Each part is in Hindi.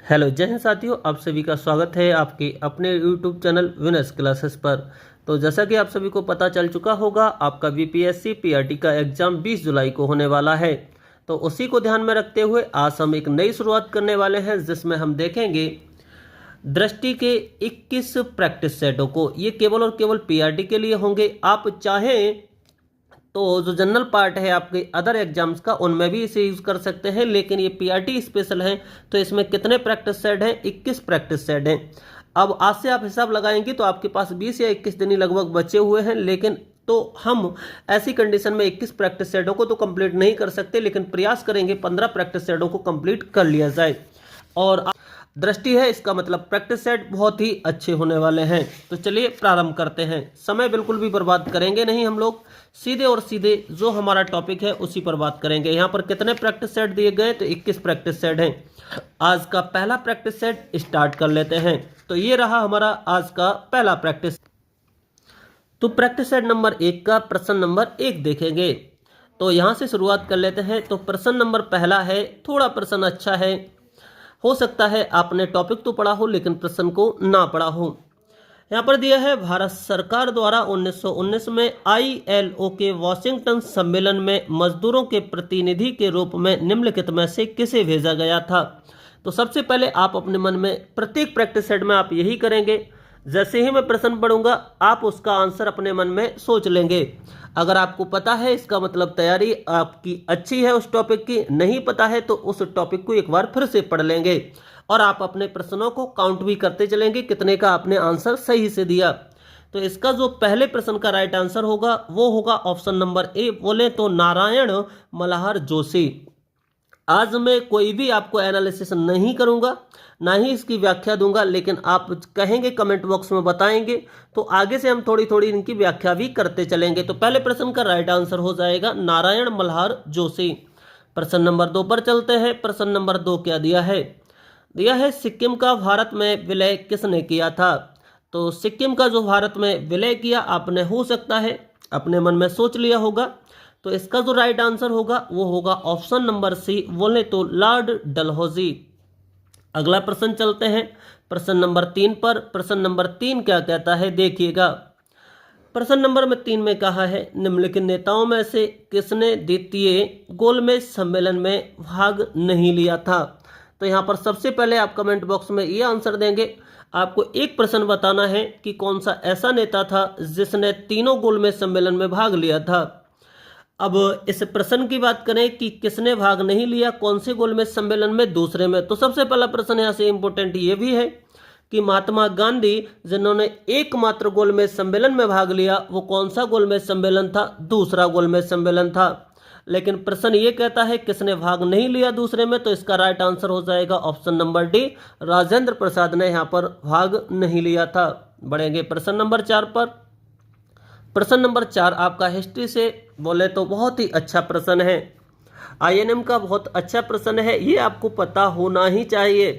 हेलो जय हिंद साथियों, आप सभी का स्वागत है आपके अपने यूट्यूब चैनल विनर्स क्लासेस पर। तो जैसा कि आप सभी को पता चल चुका होगा, आपका बीपीएससी पीआरटी का एग्ज़ाम 20 जुलाई को होने वाला है। तो उसी को ध्यान में रखते हुए आज हम एक नई शुरुआत करने वाले हैं, जिसमें हम देखेंगे दृष्टि के 21 प्रैक्टिस सेटों को। ये केवल और केवल पीआरटी के लिए होंगे। आप चाहें तो जो जनरल पार्ट है आपके अदर एग्जाम्स का, उनमें भी इसे यूज कर सकते हैं, लेकिन ये पीआरटी स्पेशल है। तो इसमें कितने प्रैक्टिस सेट हैं? 21 प्रैक्टिस सेट हैं। अब आज से आप हिसाब लगाएंगे तो आपके पास 20 या 21 दिन ही लगभग बचे हुए हैं, लेकिन तो हम ऐसी कंडीशन में 21 प्रैक्टिस सेटों को तो कंप्लीट नहीं कर सकते, लेकिन प्रयास करेंगे 15 प्रैक्टिस सेटों को कंप्लीट कर लिया जाए। और दृष्टि है, इसका मतलब प्रैक्टिस सेट बहुत ही अच्छे होने वाले हैं। तो चलिए प्रारंभ करते हैं। समय बिल्कुल भी बर्बाद करेंगे नहीं, हम लोग सीधे और सीधे जो हमारा टॉपिक है उसी पर बात करेंगे। यहाँ पर कितने प्रैक्टिस सेट दिए गए? तो 21 प्रैक्टिस सेट हैं। आज का पहला प्रैक्टिस सेट स्टार्ट कर लेते हैं। तो ये रहा हमारा आज का पहला प्रैक्टिस। तो प्रैक्टिस सेट नंबर 1 का प्रश्न नंबर 1 देखेंगे। तो यहाँ से शुरुआत कर लेते हैं। तो प्रश्न नंबर पहला है, थोड़ा प्रश्न अच्छा है, हो सकता है आपने टॉपिक तो पढ़ा हो लेकिन प्रश्न को ना पढ़ा हो। यहाँ पर दिया है, भारत सरकार द्वारा 1919 में आईएलओ के वॉशिंगटन सम्मेलन में मजदूरों के प्रतिनिधि के रूप में निम्नलिखित में से किसे भेजा गया था? तो सबसे पहले आप अपने मन में प्रत्येक प्रैक्टिस सेट में आप यही करेंगे। जैसे ही मैं प्रश्न पढ़ूंगा आप उसका आंसर अपने मन में सोच लेंगे। अगर आपको पता है इसका मतलब तैयारी आपकी अच्छी है उस टॉपिक की, नहीं पता है तो उस टॉपिक को एक बार फिर से पढ़ लेंगे और आप अपने प्रश्नों को काउंट भी करते चलेंगे कितने का आपने आंसर सही से दिया। तो इसका जो पहले प्रश्न का राइट आंसर होगा वो होगा ऑप्शन नंबर ए, बोले तो नारायण मल्हार जोशी। आज मैं कोई भी आपको एनालिसिस नहीं करूंगा, ना ही इसकी व्याख्या दूंगा, लेकिन आप कहेंगे कमेंट बॉक्स में बताएंगे तो आगे से हम थोड़ी थोड़ी इनकी व्याख्या भी करते चलेंगे। तो पहले प्रश्न का राइट आंसर हो जाएगा नारायण मल्हार जोशी। प्रश्न नंबर 2 पर चलते हैं। प्रश्न नंबर 2 क्या दिया है? दिया है, सिक्किम का भारत में विलय किसने किया था? तो सिक्किम का जो भारत में विलय किया, आपने हो सकता है अपने मन में सोच लिया होगा। तो इसका जो राइट आंसर होगा वो होगा ऑप्शन नंबर सी, बोले तो लॉर्ड डलहौजी। अगला प्रश्न चलते हैं प्रश्न नंबर 3 पर। प्रश्न नंबर 3 क्या कहता है देखिएगा। प्रश्न नंबर 3 में कहा है, निम्नलिखित नेताओं में से किसने द्वितीय गोलमेज सम्मेलन में भाग नहीं लिया था? तो यहाँ पर सबसे पहले आप कमेंट बॉक्स में ये आंसर देंगे। आपको एक प्रश्न बताना है कि कौन सा ऐसा नेता था जिसने तीनों गोलमेज सम्मेलन में भाग लिया था। अब इस प्रश्न की बात करें कि किसने भाग नहीं लिया, कौन से गोलमेज सम्मेलन में, दूसरे में, तो सबसे पहला प्रश्न यहाँ से इंपॉर्टेंट ये भी है कि महात्मा गांधी जिन्होंने एकमात्र गोलमेज सम्मेलन में भाग लिया, वो कौन सा गोलमेज सम्मेलन था? दूसरा गोलमेज सम्मेलन था। लेकिन प्रश्न ये कहता है किसने भाग नहीं लिया दूसरे में, तो इसका राइट आंसर हो जाएगा option number D, Rajendra Prasad ने यहाँ पर भाग नहीं लिया था। बढ़ेंगे प्रश्न नंबर 4 पर। प्रश्न नंबर 4 आपका हिस्ट्री से बोले तो बहुत ही अच्छा प्रश्न है, आईएनएम का बहुत अच्छा प्रश्न है, ये आपको पता होना ही चाहिए।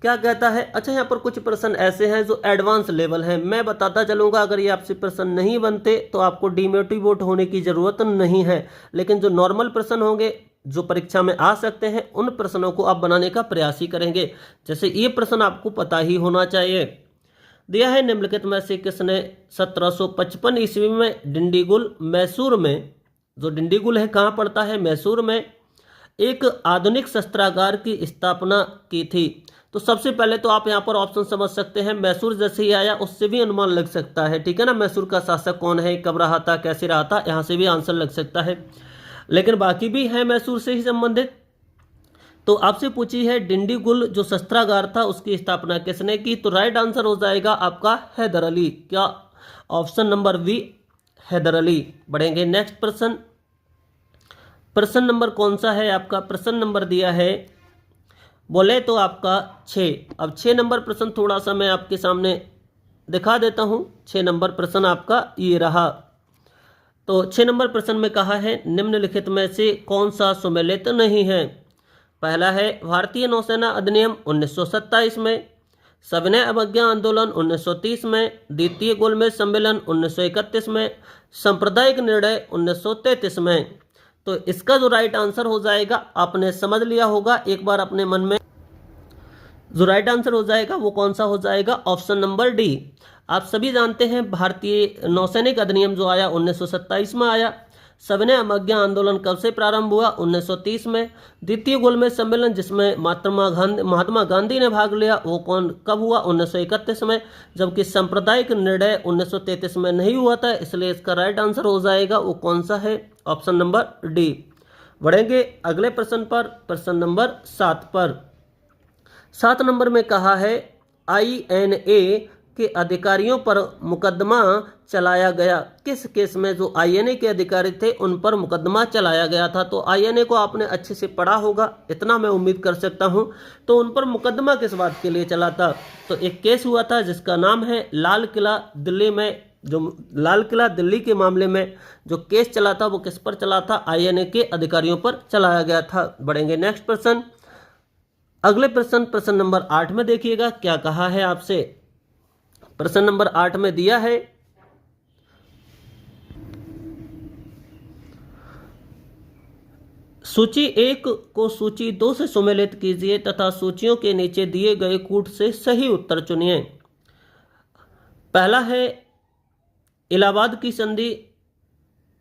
क्या कहता है? अच्छा, यहाँ पर कुछ प्रश्न ऐसे हैं जो एडवांस लेवल हैं, मैं बताता चलूंगा। अगर ये आपसे प्रश्न नहीं बनते तो आपको डिमोटिवेट होने की जरूरत नहीं है, लेकिन जो नॉर्मल प्रश्न होंगे जो परीक्षा में आ सकते हैं उन प्रश्नों को आप बनाने का प्रयास ही करेंगे। जैसे ये प्रश्न आपको पता ही होना चाहिए। दिया है, निम्नलिखित में से किसने 1755 ईस्वी में डिंडीगुल मैसूर में, जो डिंडीगुल है कहाँ पड़ता है? मैसूर में, एक आधुनिक शस्त्रागार की स्थापना की थी? तो सबसे पहले तो आप यहाँ पर ऑप्शन समझ सकते हैं, मैसूर जैसे ही आया उससे भी अनुमान लग सकता है, ठीक है ना। मैसूर का शासक कौन है, कब रहा था, कैसे रहा था, यहाँ से भी आंसर लग सकता है। लेकिन बाकी भी है मैसूर से ही संबंधित। तो आपसे पूछी है डिंडीगुल जो शस्त्रागार था उसकी स्थापना किसने की? तो राइट आंसर हो जाएगा आपका हैदर अली। क्या? Option number B, Haidar Ali. बढ़ेंगे नेक्स्ट प्रश्न। प्रश्न नंबर कौन सा है आपका? प्रश्न नंबर दिया है बोले तो आपका 6। अब 6 नंबर प्रश्न थोड़ा सा मैं आपके सामने दिखा देता हूं। 6 नंबर प्रश्न आपका ये रहा। तो 6 नंबर प्रश्न में कहा है, निम्नलिखित में से कौन सा सुमेलित नहीं है? पहला है भारतीय नौसेना अधिनियम 1927 में, सविनय अवज्ञा आंदोलन 1930 में, द्वितीय गोलमेज सम्मेलन 1931 में, सांप्रदायिक निर्णय 1933 में। तो इसका जो राइट आंसर हो जाएगा आपने समझ लिया होगा, एक बार अपने मन में जो राइट आंसर हो जाएगा वो कौन सा हो जाएगा, ऑप्शन नंबर डी। आप सभी जानते हैं भारतीय नौसैनिक अधिनियम जो आया 1927 में आया। सविनय अवज्ञा आंदोलन कब से प्रारंभ हुआ, 1930 में। द्वितीय गोलमेज सम्मेलन जिसमें महात्मा गांधी ने भाग लिया वो कब हुआ, 1931 में। जबकि सांप्रदायिक निर्णय 1933 में नहीं हुआ था, इसलिए इसका राइट आंसर हो जाएगा वो कौन सा है, ऑप्शन नंबर डी। बढ़ेंगे अगले प्रश्न पर, प्रश्न नंबर 7 पर। 7 नंबर में कहा है INA के अधिकारियों पर मुकदमा चलाया गया। किस केस में जो INA के अधिकारी थे उन पर मुकदमा चलाया गया था। तो INA को आपने अच्छे से पढ़ा होगा, इतना मैं उम्मीद कर सकता हूं। तो उन पर मुकदमा किस बात के लिए चला था, तो एक केस हुआ था जिसका नाम है लाल किला दिल्ली में। जो लाल किला दिल्ली के मामले में जो केस चला था वो किस पर चला था, INA के अधिकारियों पर चलाया गया था। बढ़ेंगे नेक्स्ट प्रश्न, अगले प्रश्न, प्रश्न नंबर 8 में देखिएगा क्या कहा है आपसे। प्रश्न नंबर 8 में दिया है सूची 1 को सूची 2 से सुमेलित कीजिए तथा सूचियों के नीचे दिए गए कूट से सही उत्तर चुनिए। पहला है इलाहाबाद की संधि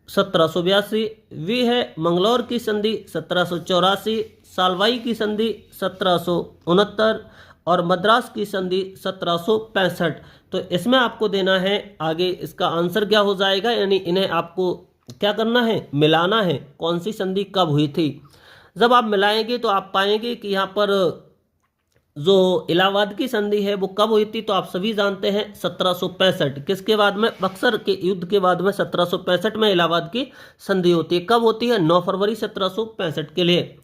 1782, वी है मंगलौर की संधि 1784, सालवाई की संधि 1769 और मद्रास की संधि 1765। तो इसमें आपको देना है आगे इसका आंसर क्या हो जाएगा, यानी इन्हें आपको क्या करना है, मिलाना है, कौन सी संधि कब हुई थी। जब आप मिलाएंगे तो आप पाएंगे कि यहाँ पर जो इलाहाबाद की संधि है वो कब हुई थी, तो आप सभी जानते हैं 1765। किसके बाद में, बक्सर के युद्ध के बाद में 1765 में इलाहाबाद की संधि होती है। कब होती है, 9 फरवरी 1765 के लिए।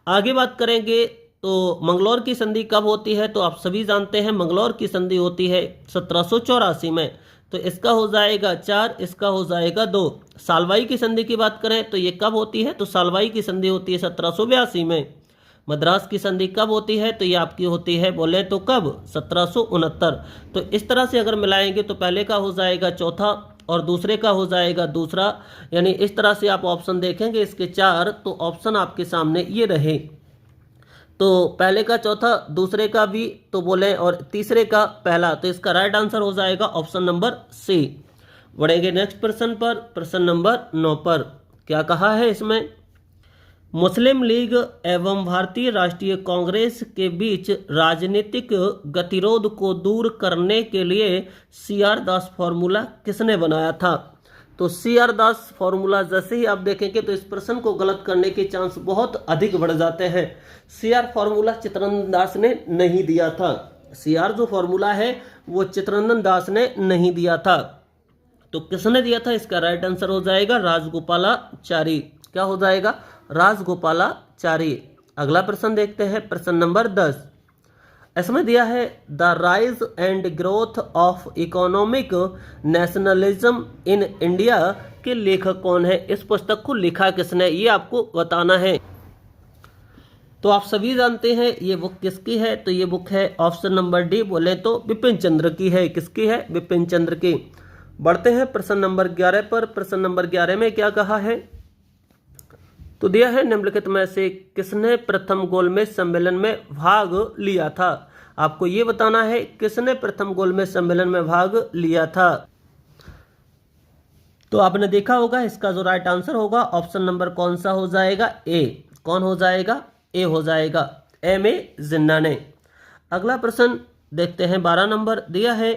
आगे बात करेंगे तो मंगलौर की संधि कब होती है, तो आप सभी जानते हैं मंगलौर की संधि होती है 1784 में। तो इसका हो जाएगा 4, इसका हो जाएगा 2। सालवाई की संधि की बात करें तो ये कब होती है, तो सालवाई की संधि होती है 1782 में। मद्रास की संधि कब होती है, तो ये आपकी होती है बोले तो कब, 1769। तो इस तरह से अगर मिलाएंगे तो पहले का हो जाएगा चौथा और दूसरे का हो जाएगा दूसरा, यानी इस तरह से आप ऑप्शन देखेंगे इसके 4, तो ऑप्शन आपके सामने ये रहे। तो पहले का चौथा, दूसरे का भी तो बोले और तीसरे का पहला, तो इसका राइट आंसर हो जाएगा ऑप्शन नंबर सी। बढ़ेंगे नेक्स्ट प्रश्न पर, प्रश्न नंबर 9 पर। क्या कहा है इसमें, मुस्लिम लीग एवं भारतीय राष्ट्रीय कांग्रेस के बीच राजनीतिक गतिरोध को दूर करने के लिए CR दास फॉर्मूला किसने बनाया था। तो CR दास फॉर्मूला जैसे ही आप देखेंगे तो इस प्रश्न को गलत करने के चांस बहुत अधिक बढ़ जाते हैं। CR फॉर्मूला चित्तरंजन दास ने नहीं दिया था। CR जो फॉर्मूला है वो चित्तरंजन दास ने नहीं दिया था। तो किसने दिया था, इसका राइट आंसर हो जाएगा राजगोपालाचारी। क्या हो जाएगा, राजगोपालाचारी। अगला प्रश्न देखते हैं, प्रश्न नंबर 10। इसमें दिया है the rise and growth of economic nationalism in India के लेखक कौन है। इस पुस्तक को लिखा किसने, ये आपको बताना है। तो आप सभी जानते हैं ये बुक किसकी है, तो ये बुक है ऑप्शन नंबर डी, बोले तो बिपिन चंद्र की है। किसकी है, बिपिन चंद्र की। बढ़ते हैं प्रश्न नंबर 11 पर। प्रश्न नंबर 11 में क्या कहा है, तो दिया है निम्नलिखित में से किसने प्रथम गोलमेज सम्मेलन में भाग लिया था। आपको ये बताना है किसने प्रथम गोलमेज सम्मेलन में भाग लिया था। तो आपने देखा होगा इसका जो राइट आंसर होगा ऑप्शन नंबर कौन सा हो जाएगा, ए। कौन हो जाएगा, ए हो जाएगा, M.A. जिन्ना ने। अगला प्रश्न देखते हैं 12 नंबर। दिया है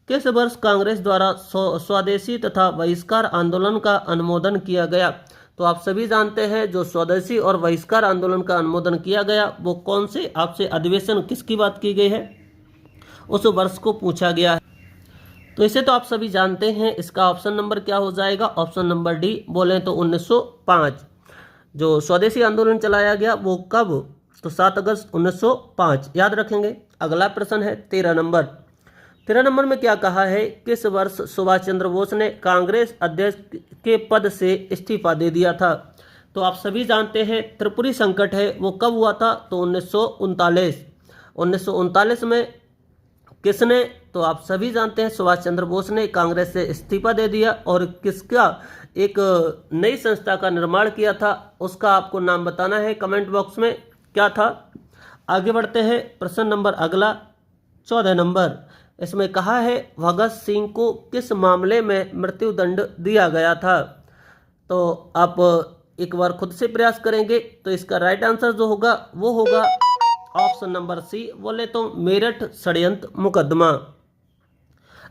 किस वर्ष कांग्रेस द्वारा स्वदेशी तथा बहिष्कार आंदोलन का अनुमोदन किया गया। तो आप सभी जानते हैं जो स्वदेशी और बहिष्कार आंदोलन का अनुमोदन किया गया वो कौन से, आपसे अधिवेशन किसकी बात की गई है, उस वर्ष को पूछा गया है। तो इसे तो आप सभी जानते हैं, इसका ऑप्शन नंबर क्या हो जाएगा, ऑप्शन नंबर डी, बोले तो 1905। जो स्वदेशी आंदोलन चलाया गया वो कब, तो 7 अगस्त 1905, याद रखेंगे। अगला प्रश्न है 13 नंबर। 13 नंबर में क्या कहा है, किस वर्ष सुभाष चंद्र बोस ने कांग्रेस अध्यक्ष के पद से इस्तीफा दे दिया था। तो आप सभी जानते हैं त्रिपुरी संकट है वो कब हुआ था, तो 1939 में किसने, तो आप सभी जानते हैं सुभाष चंद्र बोस ने कांग्रेस से इस्तीफा दे दिया और किसका एक नई संस्था का निर्माण किया था, उसका आपको नाम बताना है कमेंट बॉक्स में। क्या था, आगे बढ़ते हैं, प्रश्न नंबर अगला 14 नंबर। इसमें कहा है भगत सिंह को किस मामले में मृत्युदंड दिया गया था। तो आप एक बार खुद से प्रयास करेंगे तो इसका राइट आंसर जो होगा वो होगा ऑप्शन नंबर सी, बोले तो मेरठ षड्यंत्र मुकदमा।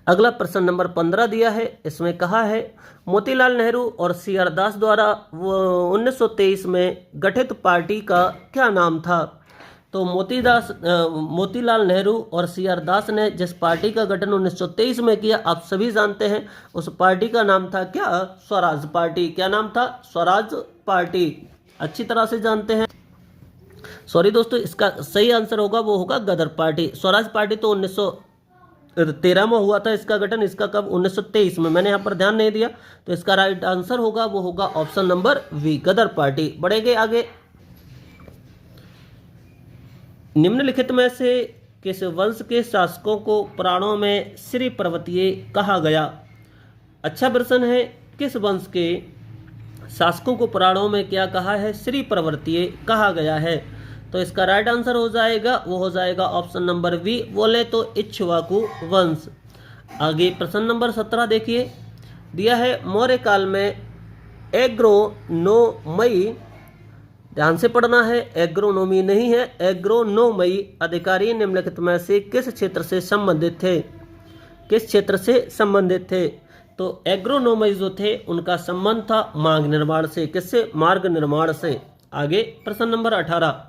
अगला प्रश्न नंबर 15 दिया है। इसमें कहा है मोतीलाल नेहरू और सी आर दास द्वारा 1923 में गठित पार्टी का क्या नाम था। तो मोतीलाल नेहरू और सी आर दास ने जिस पार्टी का गठन 1923 में किया, आप सभी जानते हैं उस पार्टी का नाम था क्या, स्वराज पार्टी। क्या नाम था, स्वराज पार्टी। अच्छी तरह से जानते हैं। सॉरी दोस्तों, इसका सही आंसर होगा वो होगा गदर पार्टी। स्वराज पार्टी तो 1913 में हुआ था इसका गठन, इसका कब, 1923 में। मैंने यहाँ पर ध्यान नहीं दिया, तो इसका राइट आंसर होगा वो होगा option number B, Ghadar party. बढ़ेंगे आगे। निम्नलिखित में से किस वंश के शासकों को पुराणों में श्री पर्वतीय कहा गया। अच्छा प्रश्न है, किस वंश के शासकों को पुराणों में क्या कहा है, श्री पर्वतीय कहा गया है। तो इसका राइट आंसर हो जाएगा वो हो जाएगा ऑप्शन नंबर वी, बोले तो इक्ष्वाकु वंश। आगे प्रश्न नंबर 17 देखिए, दिया है मौर्य काल में एग्रोनोमई, ध्यान से पढ़ना है, एग्रोनोमी नहीं है, एग्रोनोमई अधिकारी निम्नलिखित में से किस क्षेत्र से संबंधित थे। किस क्षेत्र से संबंधित थे। तो एग्रोनोमई जो थे उनका संबंध था मार्ग निर्माण से। किससे, मार्ग निर्माण से। आगे प्रश्न नंबर 18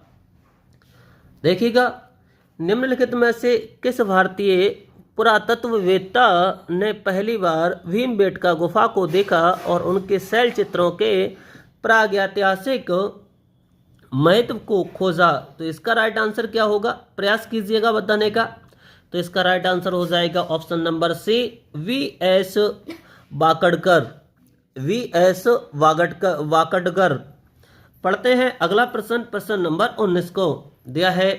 देखिएगा, निम्नलिखित में से किस भारतीय पुरातत्ववेत्ता ने पहली बार भीमबेटका गुफा को देखा और उनके शैल चित्रों के प्रागैतिहासिक महत्व को खोजा। तो इसका राइट आंसर क्या होगा, प्रयास कीजिएगा बताने का। तो इसका राइट आंसर हो जाएगा option number C, V S Wakadkar. V S Wakadkar. पढ़ते हैं अगला प्रश्न, प्रश्न नंबर 19 को। दिया है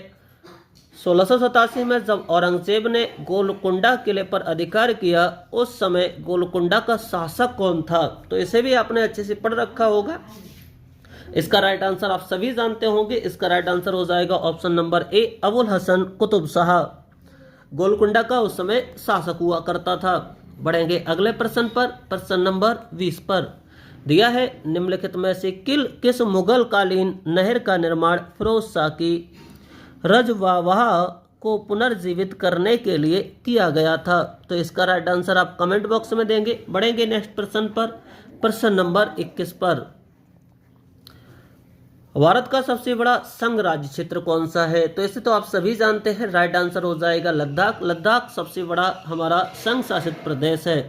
1687 में जब औरंगजेब ने गोलकुंडा किले पर अधिकार किया, उस समय गोलकुंडा का शासक कौन था। तो इसे भी आपने अच्छे से पढ़ रखा होगा। इसका राइट आंसर आप सभी जानते होंगे। इसका राइट आंसर हो जाएगा option number A, Abul Hasan Qutub Shah. Golconda का उस समय शासक हुआ करता था। बढ़ेंगे अगले प्रश्न पर, प्रश्न नंबर 20 पर। दिया है निम्नलिखित में से किस मुगल कालीन नहर का निर्माण फिरोज शाह की रजवावाह को पुनर्जीवित करने के लिए किया गया था। तो इसका राइट आंसर आप कमेंट बॉक्स में देंगे। बढ़ेंगे नेक्स्ट प्रश्न पर, प्रश्न नंबर 21 पर। भारत का सबसे बड़ा संघ राज्य क्षेत्र कौन सा है। तो इसे तो आप सभी जानते हैं, राइट आंसर हो जाएगा लद्दाख। लद्दाख सबसे बड़ा हमारा संघ शासित प्रदेश है।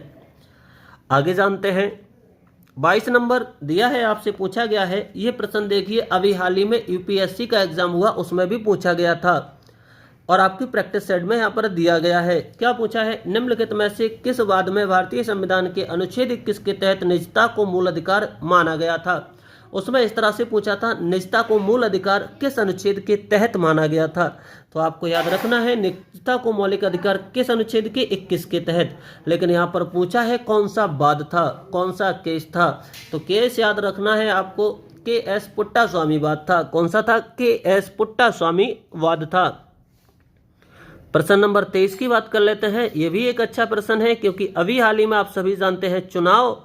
आगे जानते हैं 22 नंबर दिया है, आपसे पूछा गया है ये प्रश्न देखिए, अभी हाल ही में यूपीएससी का एग्जाम हुआ, उसमें भी पूछा गया था और आपकी प्रैक्टिस सेट में यहाँ पर दिया गया है। क्या पूछा है, निम्नलिखित में से किस वाद में भारतीय संविधान के अनुच्छेद 21 के तहत निजता को मूल अधिकार माना गया था। उसमें इस तरह से पूछा था, निजता को मूल अधिकार किस अनुच्छेद के तहत माना गया था। तो आपको याद रखना है निजता को मौलिक अधिकार किस अनुच्छेद के 21 के तहत। लेकिन यहाँ पर पूछा है कौन सा वाद था, कौन सा केस था। तो केस याद रखना है आपको, के एस पुट्टास्वामी वाद था। कौन सा था, के एस पुट्टास्वामी वाद था। प्रश्न नंबर 23 की बात कर लेते हैं। ये भी एक अच्छा प्रश्न है क्योंकि अभी हाल ही में आप सभी जानते हैं चुनाव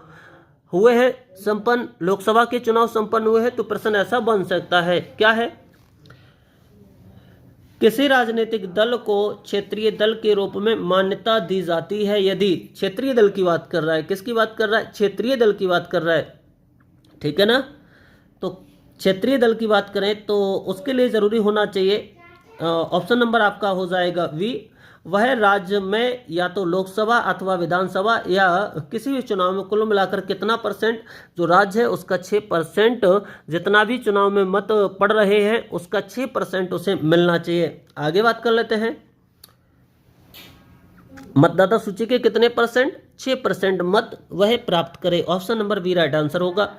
हुए हैं संपन्न, लोकसभा के चुनाव संपन्न हुए हैं। तो प्रश्न ऐसा बन सकता है, क्या है, किसी राजनीतिक दल को क्षेत्रीय दल के रूप में मान्यता दी जाती है यदि, क्षेत्रीय दल की बात कर रहा है, किसकी बात कर रहा है, क्षेत्रीय दल की बात कर रहा है, ठीक है ना। तो क्षेत्रीय दल की बात करें तो उसके लिए जरूरी होना चाहिए, ऑप्शन नंबर आपका हो जाएगा वी, वह राज्य में या तो लोकसभा अथवा विधानसभा या किसी भी चुनाव में कुल मिलाकर कितना परसेंट जो राज्य है उसका 6% जितना भी चुनाव में मत पड़ रहे हैं उसका 6% उसे मिलना चाहिए। आगे बात कर लेते हैं, मतदाता सूची के कितने परसेंट, 6% मत वह प्राप्त करे। Option number B right answer होगा।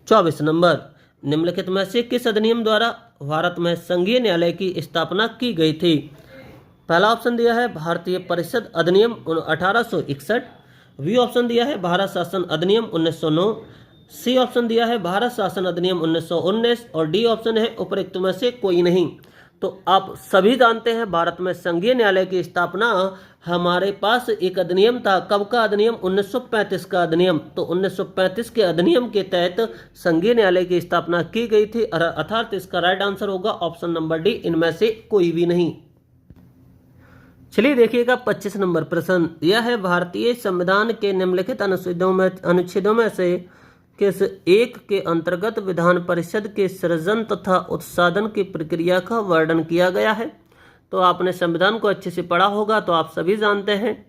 24 नंबर, निम्नलिखित में से किस अधिनियम द्वारा भारत में संघीय न्यायालय की स्थापना की गई थी। पहला ऑप्शन दिया है भारतीय परिषद अधिनियम 1861, बी ऑप्शन दिया है भारत शासन अधिनियम 1909, सी ऑप्शन दिया है भारत शासन अधिनियम 1919 और डी ऑप्शन है उपरोक्त में से कोई नहीं। तो आप सभी जानते हैं भारत में संघीय न्यायालय की स्थापना हमारे पास एक अधिनियम था। कब का अधिनियम? 1935 का अधिनियम। तो 1935 के अधिनियम के तहत संघीय न्यायालय की स्थापना की गई थी, अर्थात इसका राइट आंसर होगा ऑप्शन नंबर डी, इनमें से कोई भी नहीं। चलिए देखिएगा 25 नंबर प्रश्न। यह है भारतीय संविधान के निम्नलिखित अनुच्छेदों में से किस एक के अंतर्गत विधान परिषद के सृजन तथा उत्साधन की प्रक्रिया का वर्णन किया गया है? तो आपने संविधान को अच्छे से पढ़ा होगा, तो आप सभी जानते हैं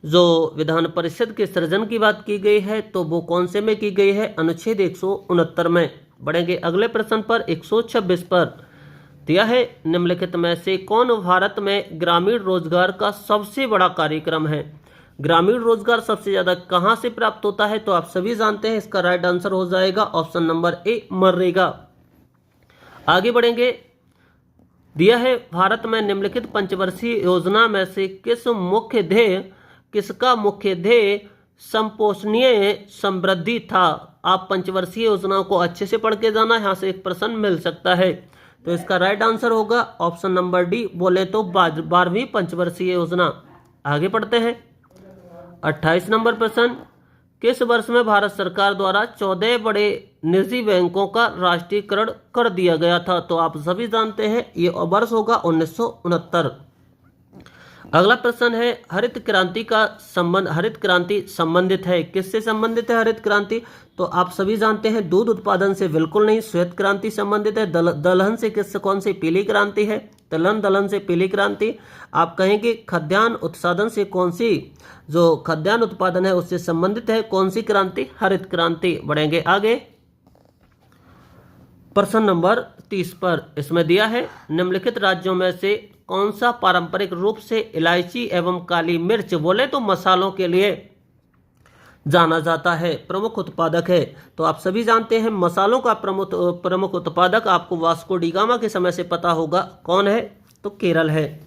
जो विधान परिषद के सृजन की बात की गई है तो वो कौन से में की गई है? अनुच्छेद 169 में। बढ़ेंगे अगले प्रश्न पर 126 पर। दिया है निम्नलिखित में से कौन भारत में ग्रामीण रोजगार का सबसे बड़ा कार्यक्रम है? ग्रामीण रोजगार सबसे ज्यादा कहां से प्राप्त होता है? तो आप सभी जानते हैं इसका राइट आंसर हो जाएगा ऑप्शन नंबर ए, मनरेगा। आगे बढ़ेंगे। दिया है भारत में निम्नलिखित पंचवर्षीय योजना में से किसका मुख्य ध्येय संपोषणीय समृद्धि था? आप पंचवर्षीय योजनाओं को अच्छे से पढ़ के जाना, यहां से एक प्रश्न मिल सकता है। तो इसका राइट आंसर होगा ऑप्शन नंबर डी, बोले तो 12वीं पंचवर्षीय योजना। आगे पढ़ते हैं 28 नंबर प्रश्न। किस वर्ष में भारत सरकार द्वारा 14 बड़े निजी बैंकों का राष्ट्रीयकरण कर दिया गया था? तो आप सभी जानते हैं ये वर्ष होगा 1969। अगला प्रश्न है हरित क्रांति संबंधित है, किससे संबंधित है हरित क्रांति? तो आप सभी जानते हैं दूध उत्पादन से बिल्कुल नहीं, श्वेत क्रांति संबंधित है। दलहन से कौन सी? पीली क्रांति है। दलहन से पीली क्रांति। आप कहेंगे खाद्यान्न उत्पादन से कौन सी? जो खाद्यान्न उत्पादन है उससे संबंधित है कौन सी क्रांति? हरित क्रांति। बढ़ेंगे आगे प्रश्न नंबर 30 पर। इसमें दिया है निम्नलिखित राज्यों में से कौन सा पारंपरिक रूप से इलायची एवं काली मिर्च बोले तो मसालों के लिए जाना जाता है, प्रमुख उत्पादक है? तो आप सभी जानते हैं मसालों का प्रमुख उत्पादक आपको वास्को डी गामा के समय से पता होगा कौन है? तो केरल है।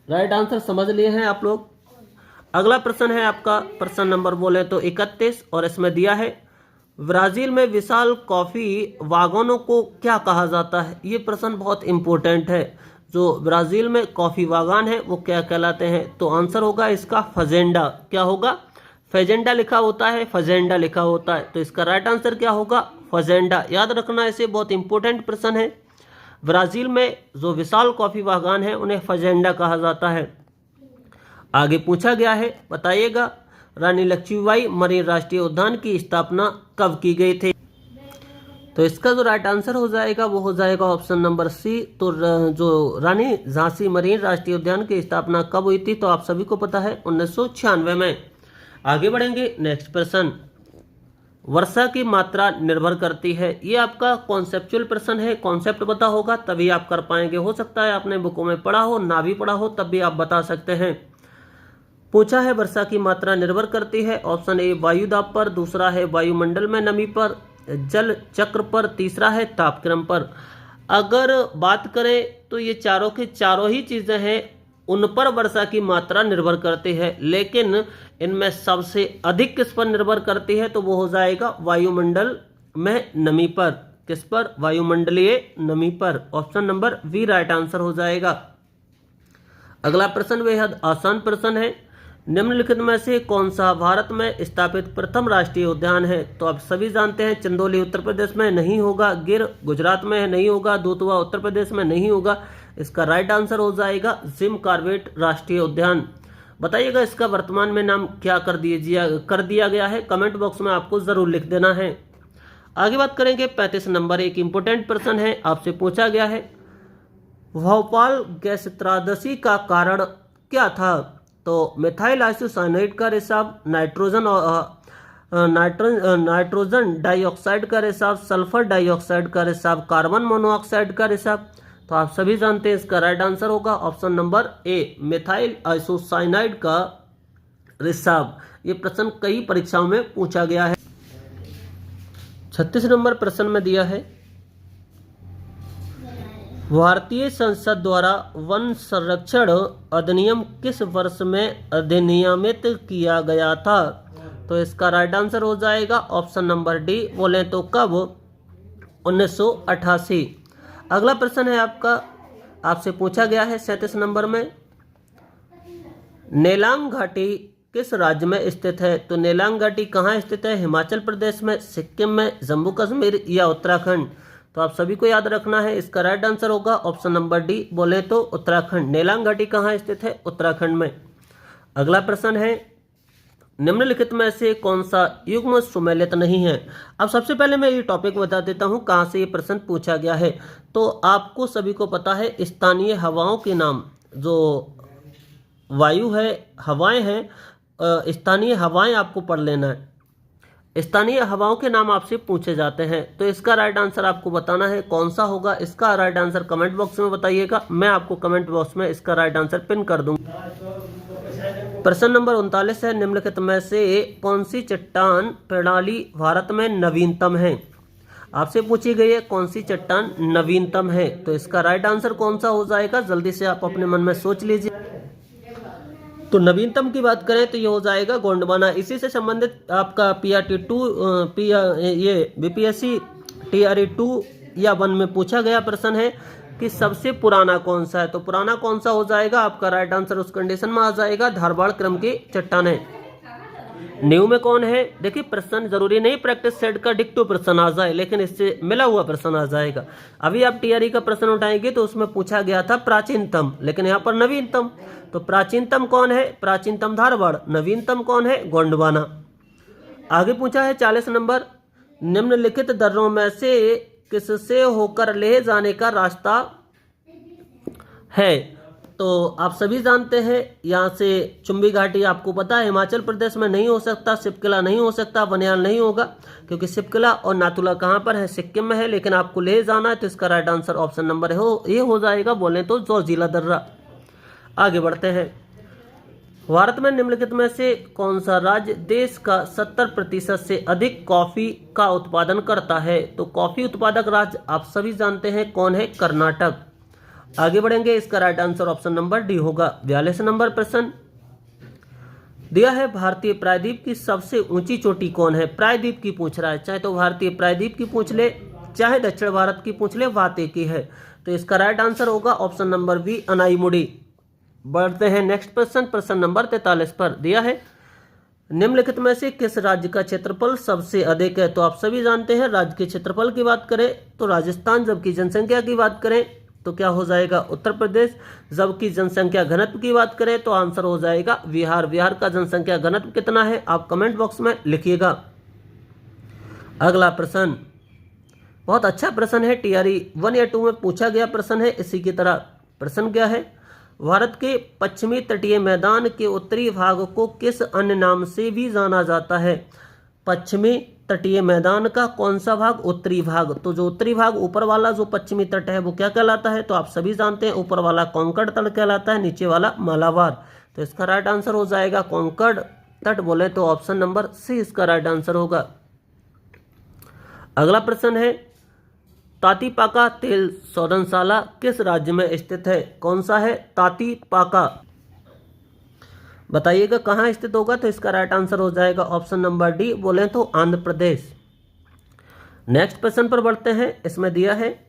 राइट आंसर समझ लिए हैं आप लोग। अगला प्रश्न है आपका प्रश्न नंबर बोले तो 31 और इसमें दिया है ब्राजील में विशाल कॉफी वागनों को क्या कहा जाता है? ये प्रश्न बहुत इंपॉर्टेंट है। जो ब्राजील में कॉफी वागन है वो क्या कहलाते हैं? तो आंसर होगा इसका फजेंडा। क्या होगा? फेजेंडा लिखा होता है, फजेंडा लिखा होता है। तो इसका राइट आंसर क्या होगा? फजेंडा। याद रखना, इसे बहुत इंपॉर्टेंट प्रश्न है। ब्राजील में जो विशाल कॉफी बागान है उन्हें फजेंडा कहा जाता है। आगे पूछा गया है, बताइएगा रानी लक्ष्मीबाई मरीन राष्ट्रीय उद्यान की स्थापना कब की गई थी? तो इसका जो राइट आंसर हो जाएगा वो हो जाएगा ऑप्शन नंबर सी। तो जो रानी झांसी मरीन राष्ट्रीय उद्यान की स्थापना कब हुई थी? तो आप सभी को पता है 1996 में। आगे बढ़ेंगे नेक्स्ट प्रश्न। वर्षा की मात्रा निर्भर करती है, ये आपका कॉन्सेप्चुअल प्रश्न है। कॉन्सेप्ट पता होगा तभी आप कर पाएंगे। हो सकता है आपने बुकों में पढ़ा हो, ना भी पढ़ा हो, तब भी आप बता सकते हैं। पूछा है वर्षा की मात्रा निर्भर करती है। ऑप्शन ए वायुदाब पर, दूसरा है वायुमंडल में नमी पर, जल चक्र पर, तीसरा है तापक्रम पर। अगर बात करें तो ये चारों की चारों ही चीजें हैं, उन पर वर्षा की मात्रा निर्भर करती है, लेकिन इनमें सबसे अधिक किस पर निर्भर करती है? तो वो हो जाएगा वायुमंडल में नमी पर। किस पर? वायुमंडलीय नमी पर। Option number B right answer हो जाएगा। अगला प्रश्न बेहद आसान प्रश्न है। निम्नलिखित में से कौन सा भारत में स्थापित प्रथम राष्ट्रीय उद्यान है? तो आप सभी जानते हैं चंदौली उत्तर प्रदेश में नहीं होगा, गिर गुजरात में नहीं होगा, दूधवा उत्तर प्रदेश में नहीं होगा। इसका राइट आंसर हो जाएगा जिम कॉर्बेट राष्ट्रीय उद्यान। बताइएगा इसका वर्तमान में नाम क्या कर दिया गया है? कमेंट बॉक्स में आपको जरूर लिख देना है। आगे बात करेंगे 35 नंबर। एक इंपोर्टेंट प्रश्न है, आपसे पूछा गया है भोपाल गैस त्रासदी का कारण क्या था? तो मिथाइल आइसोसाइनाइड का रिसाव, नाइट्रोजन डाइऑक्साइड का रिसाव, सल्फर डाइऑक्साइड का रिसाव, कार्बन मोनोऑक्साइड का रिसाव। तो आप सभी जानते हैं इसका राइट आंसर होगा ऑप्शन नंबर ए मिथाइल आइसोसाइनाइड का रिसाव। ये प्रश्न कई परीक्षाओं में पूछा गया है। 36 नंबर प्रश्न में दिया है भारतीय संसद द्वारा वन संरक्षण अधिनियम किस वर्ष में अधिनियमित किया गया था? तो इसका राइट आंसर हो जाएगा ऑप्शन नंबर डी। बोलें तो कब? 1988। अगला प्रश्न है आपका, आपसे पूछा गया है 37 नंबर में, नेलांग घाटी किस राज्य में स्थित है? तो नेलांग घाटी कहाँ स्थित है? हिमाचल प्रदेश में, सिक्किम में, जम्मू कश्मीर या उत्तराखंड? तो आप सभी को याद रखना है, इसका राइट आंसर होगा ऑप्शन नंबर डी। बोले तो उत्तराखंड। नेलांग घाटी कहाँ स्थित है? उत्तराखंड में। अगला प्रश्न है, निम्नलिखित में से कौन सा युग्म सुमेलित नहीं है? अब सबसे पहले मैं ये टॉपिक बता देता हूँ कहाँ से ये प्रश्न पूछा गया है। तो आपको सभी को पता है स्थानीय हवाओं के नाम, जो वायु है, हवाएं हैं, स्थानीय हवाएं आपको पढ़ लेना है। स्थानीय हवाओं के नाम आपसे पूछे जाते हैं, तो इसका राइट आंसर आपको बताना है कौन सा होगा। इसका राइट आंसर कमेंट बॉक्स में बताइएगा, मैं आपको कमेंट बॉक्स में इसका राइट आंसर पिन कर दूंगा। प्रश्न नंबर 39 है, निम्नलिखित में से कौन सी चट्टान प्रणाली भारत में नवीनतम है? आपसे पूछी गई है कौन सी चट्टान नवीनतम है, तो इसका राइट आंसर कौन सा हो जाएगा? जल्दी से आप अपने मन में सोच लीजिए। तो नवीनतम की बात करें तो ये हो जाएगा गोंडवाना। इसी से संबंधित आपका ये बीपीएससी टीआरई 2 या 1 में पूछा गया प्रश्न है कि सबसे पुराना कौन सा है? तो पुराना कौन सा हो जाएगा? आपका राइट आंसर उस कंडीशन में आ जाएगा धारवाड़ क्रम की चट्टानें। न्यू में कौन है? देखिए प्रश्न जरूरी नहीं प्रैक्टिस सेट का डिक्टो प्रश्न आ जाए, लेकिन इससे मिला हुआ प्रश्न आ जाएगा। अभी आप टीआरई का प्रश्न उठाएंगे तो उसमें पूछा गया था प्राचीनतम, लेकिन यहाँ पर नवीनतम। तो प्राचीनतम कौन है? प्राचीनतम धारवाड़। नवीनतम कौन है? गोंडवाना। आगे पूछा है 40 नंबर, निम्नलिखित दर्रों में से किससे होकर लेह जाने का रास्ता है? तो आप सभी जानते हैं, यहाँ से चुंबी घाटी आपको पता है हिमाचल प्रदेश में नहीं हो सकता, सिपकिला नहीं हो सकता, बनियाल नहीं होगा, क्योंकि सिपकिला और नाथुला कहाँ पर है? सिक्किम में है। लेकिन आपको ले जाना है तो इसका राइट आंसर ऑप्शन नंबर ये हो जाएगा। बोले तो जोजिला दर्रा। आगे बढ़ते हैं, भारत में निम्नलिखित में से कौन सा राज्य देश का 70% से अधिक कॉफी का उत्पादन करता है? तो कॉफी उत्पादक राज्य आप सभी जानते हैं कौन है? कर्नाटक। आगे बढ़ेंगे, इसका right answer option number D होगा। 42 नंबर प्रश्न दिया है, भारतीय प्रायद्वीप की सबसे ऊंची चोटी कौन है? प्रायद्वीप की पूछ रहा है, चाहे तो भारतीय प्रायद्वीप की पूछ ले, चाहे दक्षिण भारत की पूछ ले, वाते की है। तो इसका राइट आंसर होगा ऑप्शन नंबर बी, अनाईमुडी। बढ़ते हैं नेक्स्ट प्रश्न, प्रश्न नंबर 43 पर दिया है, निम्नलिखित में से किस राज्य का क्षेत्रफल सबसे अधिक है? तो आप सभी जानते हैं राज्य के क्षेत्रफल की बात करें तो राजस्थान, जबकि जनसंख्या की बात करें तो क्या हो जाएगा? उत्तर प्रदेश। जबकि जनसंख्या घनत्व की बात करें तो आंसर हो जाएगा बिहार। बिहार का जनसंख्या घनत्व कितना है? आप कमेंट बॉक्स में लिखिएगा। अगला प्रश्न बहुत अच्छा प्रश्न है, टीआरई 1 या 2 में पूछा गया प्रश्न है। इसी की तरह प्रश्न क्या है, भारत के पश्चिमी तटीय मैदान के उत्तरी भाग को किस अन्य नाम से भी जाना जाता है? पश्चिमी तटीय मैदान का कौन सा भाग? उत्तरी भाग। तो जो उत्तरी भाग ऊपर वाला जो पश्चिमी तट है वो क्या कहलाता है? तो आप सभी जानते हैं ऊपर वाला कोंकण तट कहलाता है, नीचे वाला मालाबार। तो इसका राइट आंसर हो जाएगा कोंकण तट। बोले तो ऑप्शन नंबर सी इसका राइट आंसर होगा। अगला प्रश्न है, तातीपाका तेल शोधनशाला किस राज्य में स्थित है? कौन सा है? तातीपाका। बताइएगा कहाँ स्थित होगा? तो इसका राइट आंसर हो जाएगा ऑप्शन नंबर डी। बोले तो आंध्र प्रदेश। नेक्स्ट प्रश्न पर बढ़ते हैं, इसमें दिया है,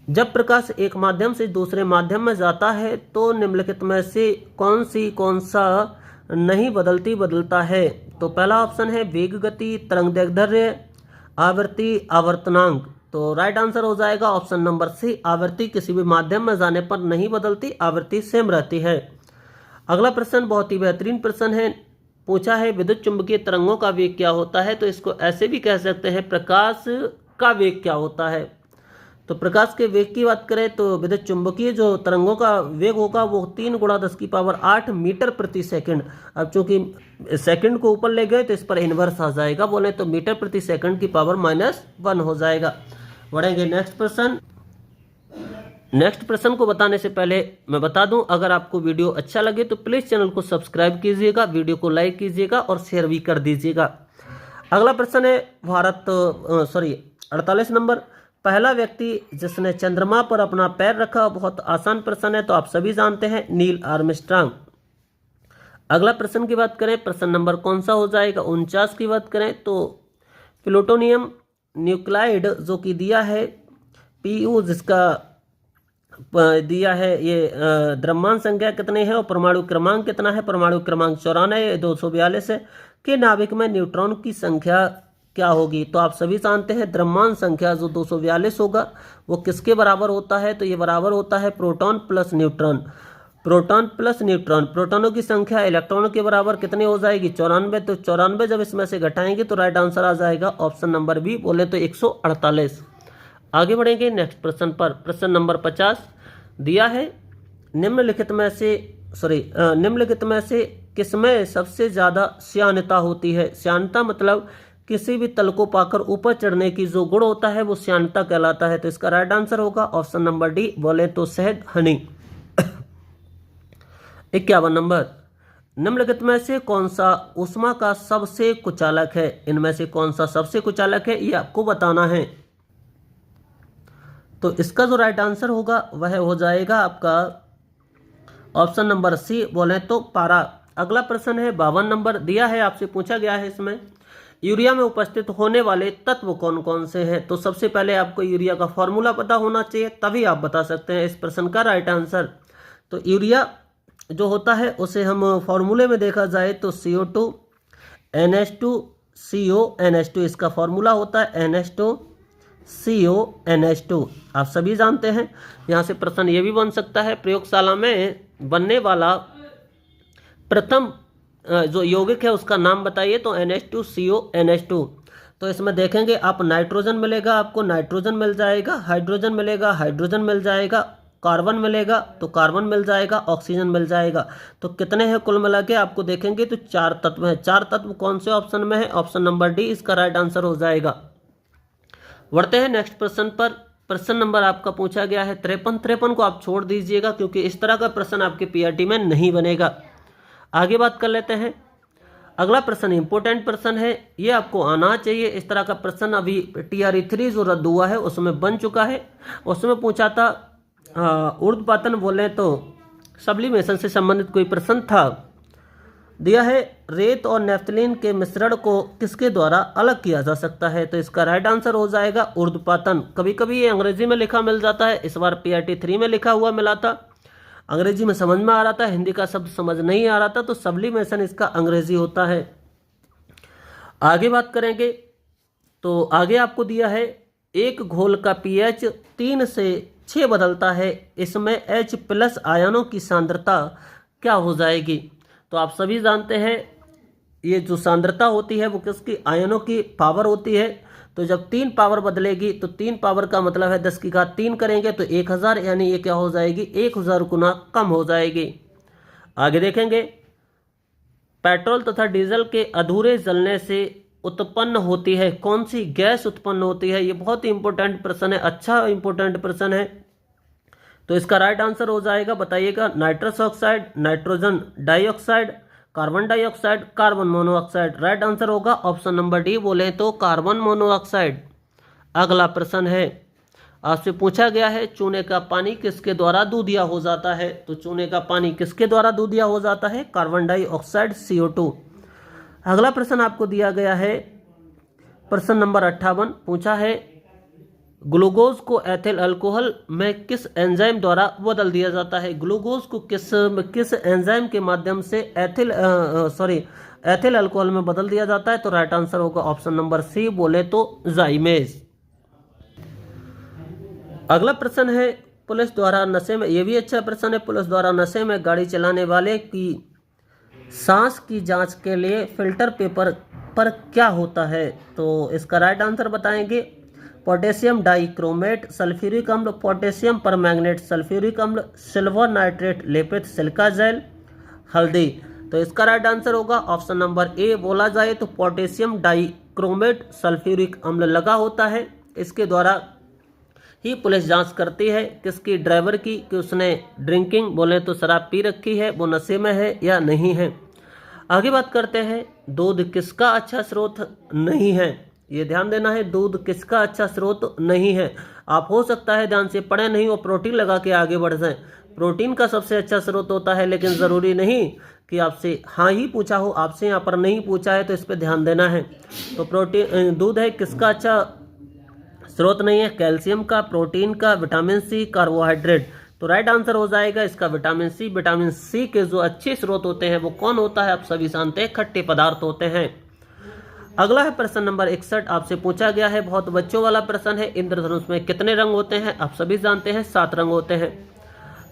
जब प्रकाश एक माध्यम से दूसरे माध्यम में जाता है तो निम्नलिखित में से कौन सा नहीं बदलता है? तो पहला ऑप्शन है वेग, गति, तरंग दैर्ध्य, आवृत्ति, आवर्तनांक। तो राइट आंसर हो जाएगा ऑप्शन नंबर सी, आवृत्ति। किसी भी माध्यम में जाने पर नहीं बदलती, आवृत्ति सेम रहती है। अगला प्रश्न बहुत ही बेहतरीन प्रश्न है, पूछा है विद्युत चुंबकीय तरंगों का वेग क्या होता है? तो इसको ऐसे भी कह सकते हैं प्रकाश का वेग क्या होता है? तो प्रकाश के वेग की बात करें तो विद्युत चुंबकीय जो तरंगों का वेग होगा वो 3 × 10⁸ मीटर प्रति सेकंड। अब चूंकि सेकंड को ऊपर ले गए तो इस पर इन्वर्स आ जाएगा, बोले तो मीटर प्रति सेकंड की पावर -1 हो जाएगा। बढ़ेंगे नेक्स्ट प्रश्न। नेक्स्ट प्रश्न को बताने से पहले मैं बता दूं, अगर आपको वीडियो अच्छा लगे तो प्लीज चैनल को सब्सक्राइब कीजिएगा, वीडियो को लाइक कीजिएगा और शेयर भी कर दीजिएगा। अगला प्रश्न है 48 नंबर, पहला व्यक्ति जिसने चंद्रमा पर अपना पैर रखा, बहुत आसान प्रश्न है तो आप सभी जानते हैं, नील आर्मस्ट्रांग। अगला प्रश्न की बात करें, प्रश्न नंबर कौन सा हो जाएगा, 49 की बात करें तो प्लूटोनियम न्यूक्लाइड जो कि दिया है Pu, जिसका दिया है ये द्रव्यमान संख्या कितनी है और परमाणु क्रमांक कितना है, परमाणु क्रमांक 94 242 है, कि नाभिक में न्यूट्रॉन की संख्या क्या होगी। तो आप सभी जानते हैं द्रव्यमान संख्या जो 242 होगा वो किसके बराबर होता है, तो ये बराबर होता है proton plus neutron, proton plus neutron. प्रोटॉनों की संख्या इलेक्ट्रॉनों के बराबर कितनी हो जाएगी, 94। तो 94 जब इसमें से घटाएंगे तो राइट आंसर आ जाएगा ऑप्शन नंबर बी, बोले तो 148। आगे बढ़ेंगे नेक्स्ट प्रश्न पर। प्रश्न नंबर 50 दिया है, निम्नलिखित में से किसमें सबसे ज्यादा श्यानता होती है। श्यानता मतलब किसी भी तल को पाकर ऊपर चढ़ने की जो गुण होता है वो श्यानता कहलाता है। तो इसका राइट आंसर होगा ऑप्शन नंबर डी, बोले तो शहद, हनी। 51 नंबर, निम्नलिखित में से कौन सा ऊष्मा का सबसे कुचालक है। इनमें से कौन सा सबसे कुचालक है ये आपको बताना है। तो इसका जो राइट आंसर होगा वह हो जाएगा आपका ऑप्शन नंबर सी, बोले तो पारा। अगला प्रश्न है 52 नंबर, दिया है, आपसे पूछा गया है इसमें यूरिया में उपस्थित होने वाले तत्व कौन कौन से हैं। तो सबसे पहले आपको यूरिया का फॉर्मूला पता होना चाहिए, तभी आप बता सकते हैं इस प्रश्न का राइट आंसर। तो यूरिया जो होता है उसे हम फॉर्मूले में देखा जाए तो CO2 NH2 CO NH2 इसका फॉर्मूला होता है NH2 CO NH2, आप सभी जानते हैं। यहाँ से प्रश्न ये भी बन सकता है, प्रयोगशाला में बनने वाला प्रथम जो यौगिक है उसका नाम बताइए, तो NH2 CO NH2। तो इसमें देखेंगे आप, नाइट्रोजन मिलेगा आपको, नाइट्रोजन मिल जाएगा, हाइड्रोजन मिलेगा, हाइड्रोजन मिल जाएगा, कार्बन मिलेगा तो कार्बन मिल जाएगा, ऑक्सीजन मिल जाएगा। तो कितने हैं कुल मिला के आपको देखेंगे तो 4 तत्व हैं। 4 तत्व कौन से ऑप्शन में है, ऑप्शन नंबर डी इसका राइट आंसर हो जाएगा। बढ़ते हैं नेक्स्ट प्रश्न पर। प्रश्न नंबर आपका पूछा गया है 53 को आप छोड़ दीजिएगा क्योंकि इस तरह का प्रश्न आपके PRT में नहीं बनेगा। आगे बात कर लेते हैं। अगला प्रश्न इंपॉर्टेंट प्रश्न है, ये आपको आना चाहिए। इस तरह का प्रश्न अभी TRE3 जो रद्द हुआ है उसमें बन चुका है। उसमें पूछा था ऊर्ध्वपातन बोले तो सब्लिमेशन से संबंधित कोई प्रश्न था। दिया है रेत और नेफ्थलीन के मिश्रण को किसके द्वारा अलग किया जा सकता है। तो इसका राइट आंसर हो जाएगा ऊर्ध्वपातन। कभी कभी ये अंग्रेजी में लिखा मिल जाता है, इस बार PRT3 में लिखा हुआ मिला था, अंग्रेजी में समझ में आ रहा था, हिंदी का शब्द समझ नहीं आ रहा था, तो सब्लिमेशन इसका अंग्रेजी होता है। आगे बात करेंगे तो आगे आपको दिया है एक घोल का pH 3 से 6 बदलता है, इसमें H+ आयनों की सांद्रता क्या हो जाएगी। तो आप सभी जानते हैं ये जो सांद्रता होती है वो किसकी, आयनों की पावर होती है। तो जब 3 पावर बदलेगी तो 3 पावर का मतलब है 10⁻³ करेंगे तो 1000, यानी ये क्या हो जाएगी 1000 गुना कम हो जाएगी। आगे देखेंगे पेट्रोल तथा डीजल के अधूरे जलने से उत्पन्न होती है कौन सी गैस उत्पन्न होती है। ये बहुत ही इंपॉर्टेंट प्रश्न है, अच्छा इंपॉर्टेंट प्रश्न है। तो इसका राइट आंसर हो जाएगा, बताइएगा, nitrous oxide, nitrogen dioxide, carbon dioxide, carbon monoxide. Right answer होगा ऑप्शन नंबर डी, बोले तो कार्बन मोनोऑक्साइड। अगला प्रश्न है, आपसे पूछा गया है चूने का पानी किसके द्वारा दूधिया हो जाता है। तो चूने का पानी किसके द्वारा दूधिया हो जाता है, कार्बन डाइऑक्साइड CO2। अगला प्रश्न आपको दिया गया है प्रश्न नंबर 58, पूछा है ग्लूकोज को एथिल अल्कोहल में किस एंजाइम द्वारा बदल दिया जाता है। ग्लूकोज को किस एंजाइम के माध्यम से एथिल अल्कोहल में बदल दिया जाता है। तो राइट आंसर होगा ऑप्शन नंबर सी, बोले तो जाइमेज। अगला प्रश्न है पुलिस द्वारा नशे में, ये भी अच्छा प्रश्न है, पुलिस द्वारा नशे में गाड़ी चलाने वाले की सांस की जांच के लिए फिल्टर पेपर पर क्या होता है। तो इसका राइट आंसर बताएंगे, पोटेशियम डाइक्रोमेट सल्फ्यूरिक अम्ल, पोटेशियम परमैंगनेट सल्फ्यूरिक अम्ल, सिल्वर नाइट्रेट लेपित सिलिका जेल, हल्दी। तो इसका राइट आंसर होगा ऑप्शन नंबर ए, बोला जाए तो पोटेशियम डाइक्रोमेट सल्फ्यूरिक अम्ल लगा होता है। इसके द्वारा ही पुलिस जांच करती है किसकी, ड्राइवर की, कि उसने ड्रिंकिंग बोले तो शराब पी रखी है, वो नशे में है या नहीं है। आगे बात करते हैं, दूध किसका अच्छा स्रोत नहीं है। ये ध्यान देना है, दूध किसका अच्छा स्रोत नहीं है। आप हो सकता है ध्यान से पढ़े नहीं और प्रोटीन लगा के आगे बढ़ जाएं, प्रोटीन का सबसे अच्छा स्रोत होता है, लेकिन ज़रूरी नहीं कि आपसे हाँ ही पूछा हो, आपसे यहाँ पर नहीं पूछा है, तो इस पर ध्यान देना है। तो प्रोटीन दूध है किसका अच्छा स्रोत नहीं है? कैल्शियम का, प्रोटीन का, विटामिन सी, कार्बोहाइड्रेट। तो राइट आंसर हो जाएगा इसका विटामिन सी। विटामिन सी के जो अच्छे स्रोत होते हैं वो कौन होता है? आप सभी जानते हैं, खट्टे पदार्थ होते हैं। अगला है प्रश्न नंबर 61, आपसे पूछा गया है, बहुत बच्चों वाला प्रश्न है। इंद्रधनुष में कितने रंग होते हैं? आप सभी जानते हैं 7 रंग होते हैं।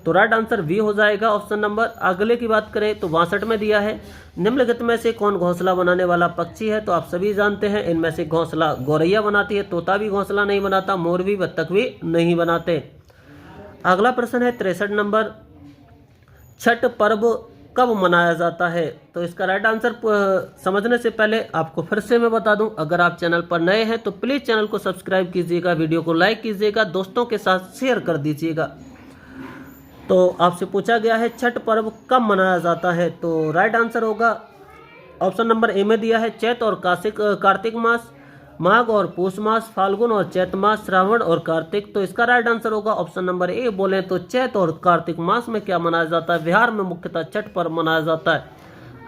तो राइट आंसर बी हो जाएगा ऑप्शन नंबर। अगले की बात करें तो 62 में दिया है, निम्नलिखित में से कौन घोंसला बनाने वाला पक्षी है? तो आप सभी जानते हैं इनमें से घोंसला गौरैया बनाती है, तोता भी घोंसला नहीं बनाता, मोर भी, बत्तख भी नहीं बनाते। अगला प्रश्न है 63 नंबर, छठ पर्व कब मनाया जाता है? तो इसका राइट आंसर समझने से पहले आपको फिर से मैं बता दूं, अगर आप चैनल पर नए हैं तो प्लीज़ चैनल को सब्सक्राइब कीजिएगा, वीडियो को लाइक कीजिएगा, दोस्तों के साथ शेयर कर दीजिएगा। तो आपसे पूछा गया है छठ पर्व कब मनाया जाता है? तो राइट आंसर होगा ऑप्शन नंबर ए में दिया है, चैत और कार्तिक मास, माघ और पूष मास, फाल्गुन और चैत मास, श्रावण और कार्तिक। तो इसका राइट आंसर होगा ऑप्शन नंबर ए। बोले तो चैत और कार्तिक मास में क्या मनाया जाता है? बिहार में मुख्यतः छठ पर्व मनाया जाता है।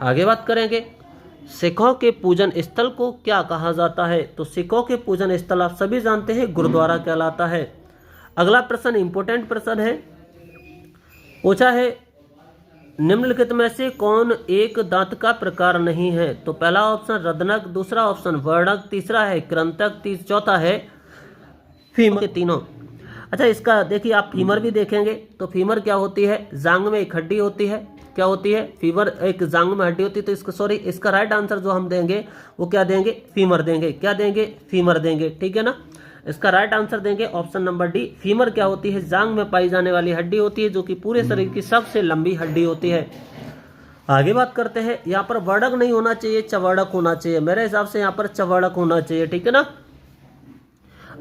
आगे बात करेंगे, सिखों के पूजन स्थल को क्या कहा जाता है? तो सिखों के पूजन स्थल आप सभी जानते हैं गुरुद्वारा कहलाता है। अगला प्रश्न इंपोर्टेंट प्रश्न है, पूछा है निम्नलिखित में से कौन एक दांत का प्रकार नहीं है? तो पहला ऑप्शन रदनक, दूसरा ऑप्शन वर्णक, तीसरा है कृंतक, चौथा है फीमर। के तीनों। अच्छा, इसका देखिए आप फीमर भी देखेंगे तो फीमर क्या होती है? जांग में एक हड्डी होती है। क्या होती है? फीमर एक जांग में हड्डी होती है। तो इसका राइट आंसर जो हम देंगे वो क्या देंगे? फीमर देंगे। क्या देंगे? फीमर देंगे। ठीक है ना, इसका राइट आंसर देंगे ऑप्शन नंबर डी। फीमर क्या होती है? जांग में पाई जाने वाली हड्डी होती है, जो कि पूरे शरीर की सबसे लंबी हड्डी होती है। आगे बात करते हैं, यहाँ पर वर्णक नहीं होना चाहिए, चवर्णक होना चाहिए। मेरे हिसाब से यहाँ पर चवर्णक होना चाहिए। ठीक है ना,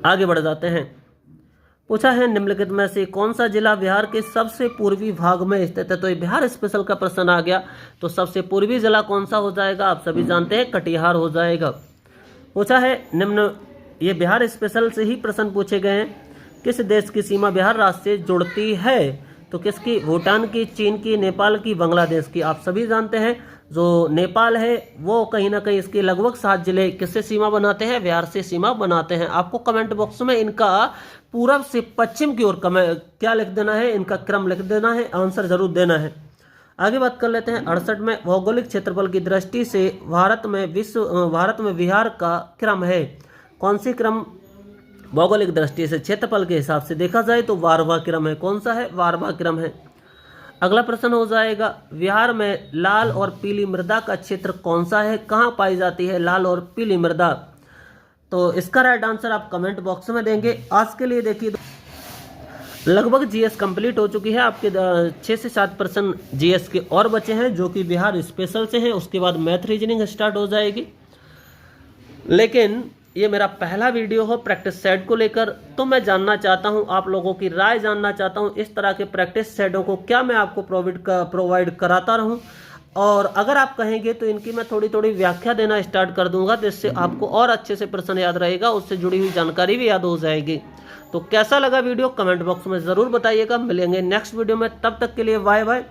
आगे बढ़ जाते हैं। पूछा है निम्नलिखित में से कौन सा जिला बिहार के सबसे पूर्वी भाग में स्थित है? तो ये बिहार स्पेशल का प्रश्न आ गया। तो सबसे पूर्वी जिला कौन सा हो जाएगा? आप सभी जानते हैं कटिहार हो जाएगा। पूछा है निम्न, ये बिहार स्पेशल से ही प्रश्न पूछे गए हैं, किस देश की सीमा बिहार राज्य से जुड़ती है? तो किसकी? भूटान की, चीन की, नेपाल की, बांग्लादेश की। आप सभी जानते हैं जो नेपाल है वो कहीं ना कहीं इसके लगभग 7 जिले किससे सीमा बनाते हैं? बिहार से सीमा बनाते हैं। आपको कमेंट बॉक्स में इनका पूर्व से पश्चिम की ओर क्या लिख देना है, इनका क्रम लिख देना है, आंसर जरूर देना है। आगे बात कर लेते हैं 68 में, भौगोलिक क्षेत्रफल की दृष्टि से भारत में बिहार का क्रम है? कौन सी क्रम भौगोलिक दृष्टि से क्षेत्रफल के हिसाब से देखा जाए तो 12वां क्रम है। कौन सा है? 12वां क्रम है। अगला प्रश्न हो जाएगा, बिहार में लाल और पीली मृदा का क्षेत्र कौन सा है? कहाँ पाई जाती है लाल और पीली मृदा? तो इसका राइट आंसर आप कमेंट बॉक्स में देंगे। आज के लिए देखिए लगभग जीएस कंप्लीट हो चुकी है। आपके 6 से 7% जीएस के और बचे हैं जो कि बिहार स्पेशल से हैं। उसके बाद मैथ रीजनिंग स्टार्ट हो जाएगी। लेकिन ये मेरा पहला वीडियो हो प्रैक्टिस सेट को लेकर, तो मैं जानना चाहता हूं, आप लोगों की राय जानना चाहता हूं, इस तरह के प्रैक्टिस सेटों को क्या मैं आपको प्रोवाइड कराता रहूं। और अगर आप कहेंगे तो इनकी मैं थोड़ी थोड़ी व्याख्या देना स्टार्ट कर दूंगा, जिससे आपको और अच्छे से प्रश्न याद रहेगा, उससे जुड़ी हुई जानकारी भी याद हो जाएगी। तो कैसा लगा वीडियो कमेंट बॉक्स में ज़रूर बताइएगा। मिलेंगे नेक्स्ट वीडियो में, तब तक के लिए बाय बाय।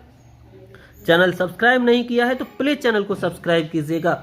चैनल सब्सक्राइब नहीं किया है तो प्लीज़ चैनल को सब्सक्राइब कीजिएगा।